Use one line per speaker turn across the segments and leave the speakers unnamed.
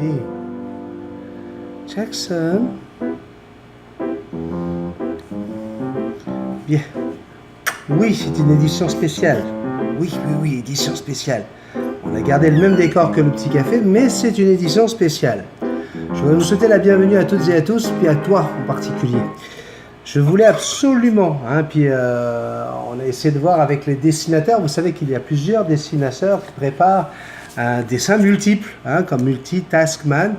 Oui. Jackson. Bien. Oui, c'est une édition spéciale. Oui, oui, oui, édition spéciale. On a gardé le même décor que le petit café, mais c'est une édition spéciale. Je voudrais vous souhaiter la bienvenue à toutes et à tous, puis à toi en particulier. Je voulais absolument, puis on a essayé de voir avec les dessinateurs. Vous savez qu'il y a plusieurs dessinateurs qui préparent un dessin multiple, comme Multitaskman,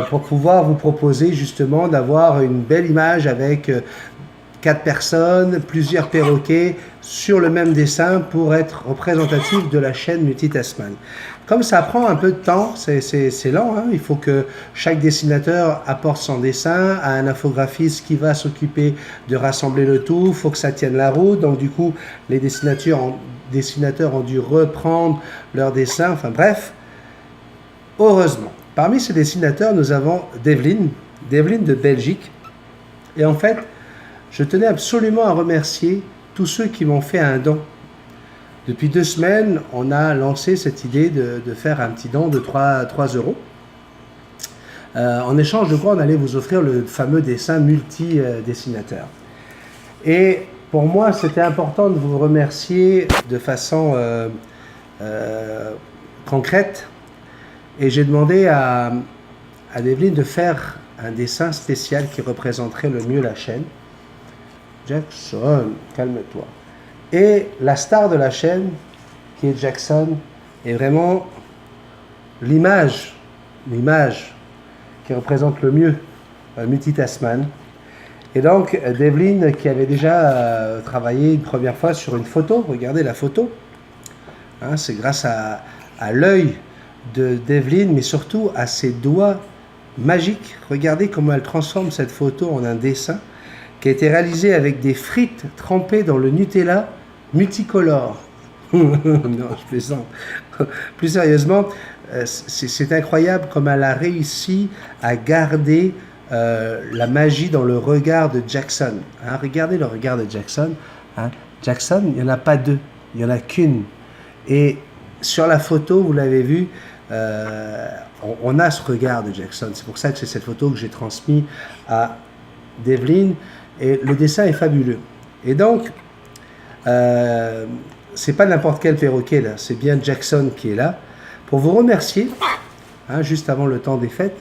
pour pouvoir vous proposer justement d'avoir une belle image avec 4 personnes, plusieurs perroquets sur le même dessin pour être représentatif de la chaîne Multitaskman. Comme ça prend un peu de temps, c'est lent, il faut que chaque dessinateur apporte son dessin à un infographiste qui va s'occuper de rassembler le tout, il faut que ça tienne la route, donc du coup les dessinateurs ont dû reprendre leur dessin, enfin bref, heureusement. Parmi ces dessinateurs, nous avons Devlin de Belgique, et en fait, je tenais absolument à remercier tous ceux qui m'ont fait un don. Depuis 2 semaines, on a lancé cette idée de faire un petit don de 3 euros. En échange de quoi on allait vous offrir le fameux dessin multi-dessinateur. Et pour moi, c'était important de vous remercier de façon concrète. Et j'ai demandé à Devlin de faire un dessin spécial qui représenterait le mieux la chaîne. Jackson, calme-toi. Et la star de la chaîne, qui est Jackson, est vraiment l'image qui représente le mieux Multitaskman. Et donc, Devlin, qui avait déjà travaillé une première fois sur une photo, regardez la photo, c'est grâce à l'œil de Devlin, mais surtout à ses doigts magiques. Regardez comment elle transforme cette photo en un dessin qui a été réalisé avec des frites trempées dans le Nutella multicolore. Non, je plaisante. Plus sérieusement, c'est incroyable comme elle a réussi à garder la magie dans le regard de Jackson. Regardez le regard de Jackson. Jackson, il n'y en a pas 2, il n'y en a qu'une. Et sur la photo, vous l'avez vu, on a ce regard de Jackson. C'est pour ça que c'est cette photo que j'ai transmise à Devlin. Et le dessin est fabuleux. Et donc, c'est pas n'importe quel perroquet là, c'est bien Jackson qui est là. Pour vous remercier, juste avant le temps des fêtes,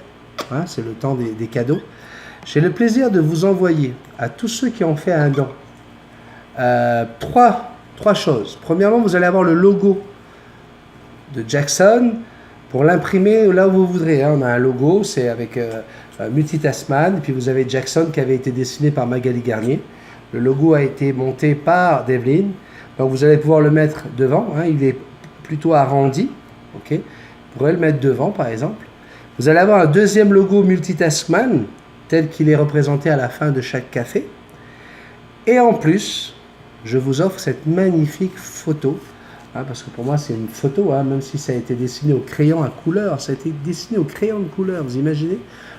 c'est le temps des cadeaux, j'ai le plaisir de vous envoyer à tous ceux qui ont fait un don trois choses. Premièrement, vous allez avoir le logo de Jackson pour l'imprimer là où vous voudrez. On a un logo, c'est avec Multitaskman, et puis vous avez Jackson qui avait été dessiné par Magali Garnier. Le logo a été monté par Devlin, donc vous allez pouvoir le mettre devant, il est plutôt arrondi, ok. Vous pourrez le mettre devant par exemple. Vous allez avoir un deuxième logo Multitaskman, tel qu'il est représenté à la fin de chaque café. Et en plus, je vous offre cette magnifique photo, parce que pour moi c'est une photo, même si ça a été dessiné au crayon à couleur, ça a été dessiné au crayon de couleur, vous imaginez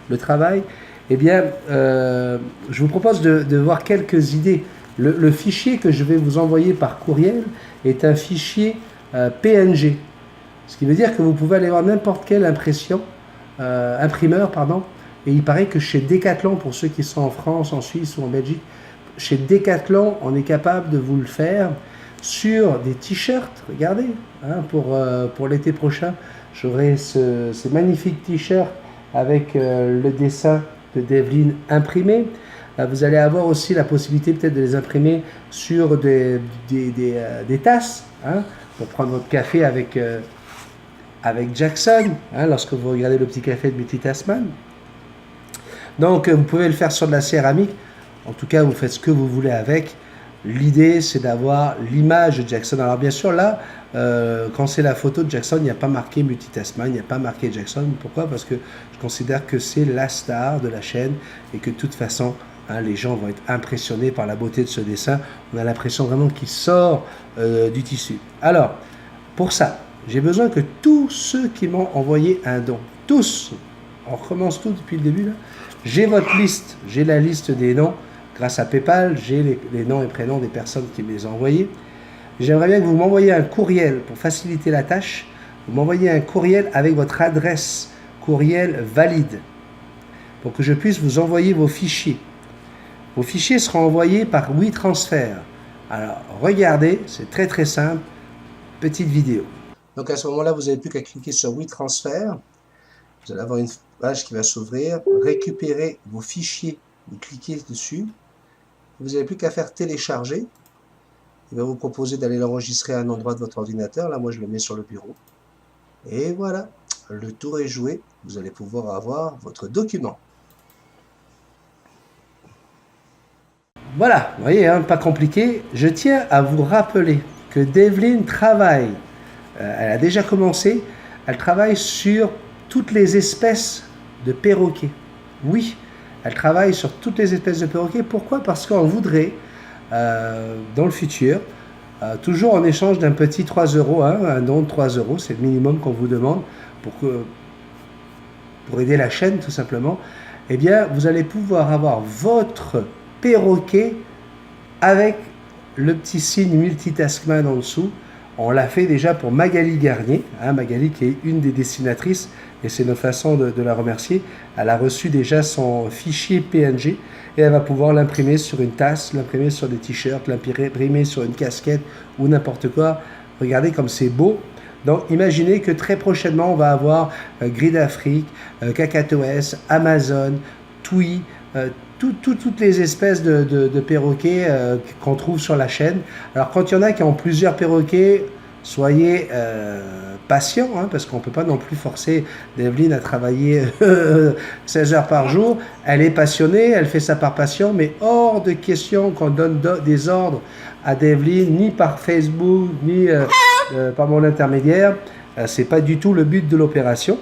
le travail. Eh bien, je vous propose de voir quelques idées. Le fichier que je vais vous envoyer par courriel est un fichier PNG, ce qui veut dire que vous pouvez aller voir n'importe quelle imprimeur, et il paraît que chez Decathlon, pour ceux qui sont en France, en Suisse ou en Belgique, chez Decathlon, on est capable de vous le faire sur des t-shirts, regardez, pour l'été prochain, j'aurai ces magnifiques t-shirts avec le dessin de Devlin imprimé. Vous allez avoir aussi la possibilité peut-être de les imprimer sur des tasses, pour prendre votre café avec Jackson, lorsque vous regardez le petit café de Multitaskman. Donc vous pouvez le faire sur de la céramique, en tout cas vous faites ce que vous voulez avec. L'idée, c'est d'avoir l'image de Jackson. Alors bien sûr, là, quand c'est la photo de Jackson, il n'y a pas marqué Multitaskman, il n'y a pas marqué Jackson. Pourquoi? Parce que je considère que c'est la star de la chaîne et que de toute façon, les gens vont être impressionnés par la beauté de ce dessin. On a l'impression vraiment qu'il sort du tissu. Alors, pour ça, j'ai besoin que tous ceux qui m'ont envoyé un don, tous, on recommence tout depuis le début, là, j'ai votre liste, j'ai la liste des noms. Grâce à PayPal, j'ai les noms et prénoms des personnes qui me les ont envoyés. J'aimerais bien que vous m'envoyiez un courriel pour faciliter la tâche. Vous m'envoyez un courriel avec votre adresse courriel valide pour que je puisse vous envoyer vos fichiers. Vos fichiers seront envoyés par WeTransfer. Alors, regardez, c'est très très simple. Petite vidéo. Donc à ce moment-là, vous n'avez plus qu'à cliquer sur WeTransfer. Vous allez avoir une page qui va s'ouvrir. Récupérer vos fichiers. Vous cliquez dessus. Vous n'avez plus qu'à faire télécharger. Il va vous proposer d'aller l'enregistrer à un endroit de votre ordinateur. Là, moi, je le mets sur le bureau. Et voilà, le tour est joué. Vous allez pouvoir avoir votre document. Voilà, vous voyez, hein, pas compliqué. Je tiens à vous rappeler que Devlin travaille, elle a déjà commencé, elle travaille sur toutes les espèces de perroquets. Oui, elle travaille sur toutes les espèces de perroquets. Pourquoi? Parce qu'on voudrait, dans le futur, toujours en échange d'un petit 3 €, hein, un don de 3 €, c'est le minimum qu'on vous demande pour aider la chaîne tout simplement, eh bien vous allez pouvoir avoir votre perroquet avec le petit signe Multitaskman en dessous. On l'a fait déjà pour Magali Garnier, hein, Magali qui est une des dessinatrices, et c'est notre façon de la remercier. Elle a reçu déjà son fichier PNG et elle va pouvoir l'imprimer sur une tasse, l'imprimer sur des t-shirts, l'imprimer sur une casquette ou n'importe quoi. Regardez comme c'est beau. Donc imaginez que très prochainement on va avoir Gris d'Afrique, Cacatoès, Amazon, Tui, toutes les espèces de perroquets qu'on trouve sur la chaîne. Alors quand il y en a qui ont plusieurs perroquets, soyez patients, hein, parce qu'on ne peut pas non plus forcer Devlin à travailler 16 heures par jour. Elle est passionnée, elle fait ça par passion, mais hors de question qu'on donne des ordres à Devlin, ni par Facebook, ni par mon intermédiaire. C'est pas du tout le but de l'opération.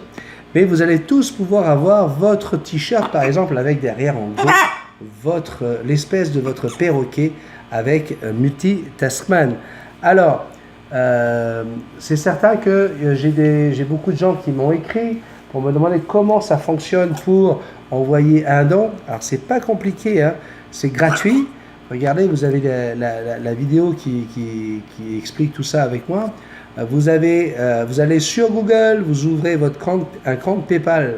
Mais vous allez tous pouvoir avoir votre t-shirt, par exemple, avec derrière en gros l'espèce de votre perroquet avec Multitaskman. Alors, c'est certain que j'ai beaucoup de gens qui m'ont écrit pour me demander comment ça fonctionne pour envoyer un don. Alors, c'est pas compliqué, hein, c'est gratuit. Regardez, vous avez la vidéo qui explique tout ça avec moi. Vous allez sur Google, vous ouvrez un compte PayPal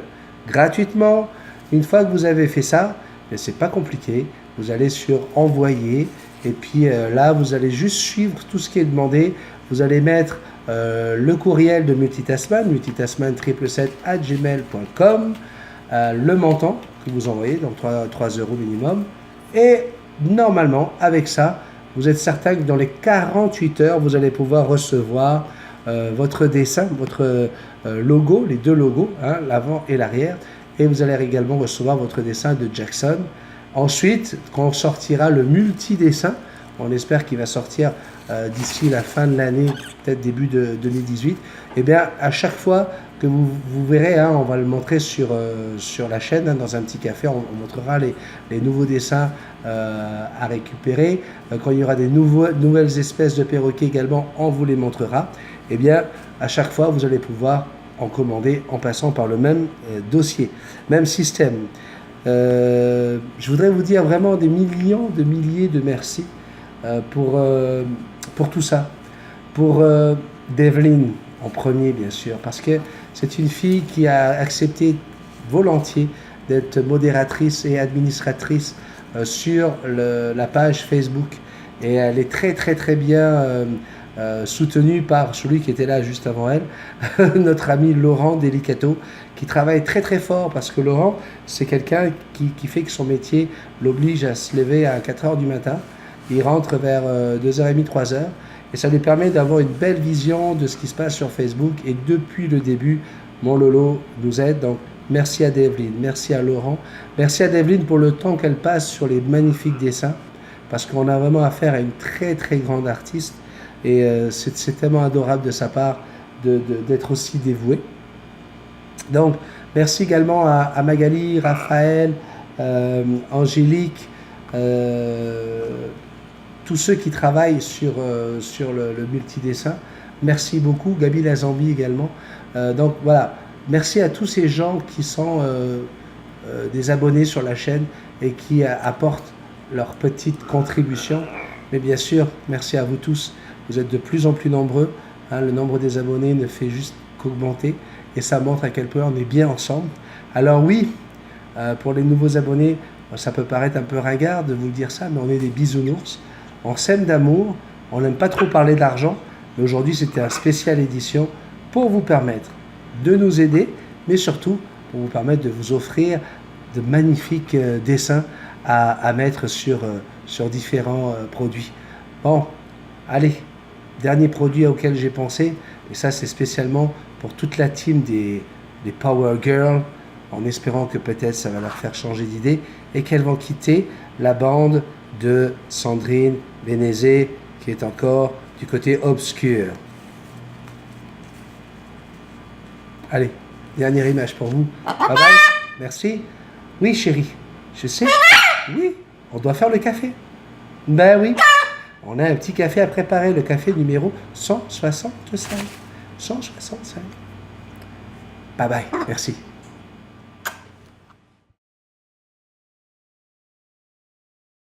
gratuitement. Une fois que vous avez fait ça, c'est pas compliqué. Vous allez sur Envoyer et puis là, vous allez juste suivre tout ce qui est demandé. Vous allez mettre le courriel de Multitaskman, multitaskman777@gmail.com, le montant que vous envoyez, donc 3 € minimum. Et normalement, avec ça, vous êtes certain que dans les 48 heures, vous allez pouvoir recevoir votre dessin, votre logo, les deux logos, hein, l'avant et l'arrière, et vous allez également recevoir votre dessin de Jackson. Ensuite, quand on sortira le multi-dessin, on espère qu'il va sortir d'ici la fin de l'année, peut-être début de 2018, et bien à chaque fois que vous verrez, hein, on va le montrer sur la chaîne, hein, dans un petit café, on montrera les nouveaux dessins à récupérer. Quand il y aura des nouvelles espèces de perroquets également, on vous les montrera. Et bien à chaque fois, vous allez pouvoir en commander en passant par le même dossier, même système. Je voudrais vous dire vraiment des millions de milliers de merci pour tout ça, pour Devlin en premier bien sûr, parce que c'est une fille qui a accepté volontiers d'être modératrice et administratrice sur la page Facebook, et elle est très très très bien soutenue par celui qui était là juste avant elle, notre ami Laurent Delicato, qui travaille très très fort, parce que Laurent, c'est quelqu'un qui fait que son métier l'oblige à se lever à 4 h du matin. Il rentre vers 2h30, 3h, et ça lui permet d'avoir une belle vision de ce qui se passe sur Facebook. Et depuis le début, mon Lolo nous aide. Donc merci à Devlin, merci à Laurent, merci à Devlin pour le temps qu'elle passe sur les magnifiques dessins, parce qu'on a vraiment affaire à une très très grande artiste, et c'est tellement adorable de sa part d'être aussi dévouée. Donc merci également à Magali, Raphaël, Angélique, tous ceux qui travaillent sur le multidessin. Merci beaucoup, Gabi Lazambi également. Donc voilà, merci à tous ces gens qui sont des abonnés sur la chaîne et qui apportent leur petite contribution. Mais bien sûr, merci à vous tous. Vous êtes de plus en plus nombreux, hein, le nombre des abonnés ne fait juste qu'augmenter. et ça montre à quel point on est bien ensemble. Alors oui, pour les nouveaux abonnés, ça peut paraître un peu ringard de vous dire ça, mais on est des bisounours. On s'aime d'amour, on n'aime pas trop parler d'argent, mais aujourd'hui c'était un spécial édition pour vous permettre de nous aider, mais surtout pour vous permettre de vous offrir de magnifiques dessins à mettre sur différents produits. Bon, allez, dernier produit auquel j'ai pensé, et ça c'est spécialement pour toute la team des Power Girls, en espérant que peut-être ça va leur faire changer d'idée et qu'elles vont quitter la bande de Sandrine Bénézé qui est encore du côté obscur. Allez, dernière image pour vous. Bye bye, merci. Oui chérie, je sais. Oui, on doit faire le café. Ben oui, on a un petit café à préparer, le café numéro 165. 165. Bye bye, merci.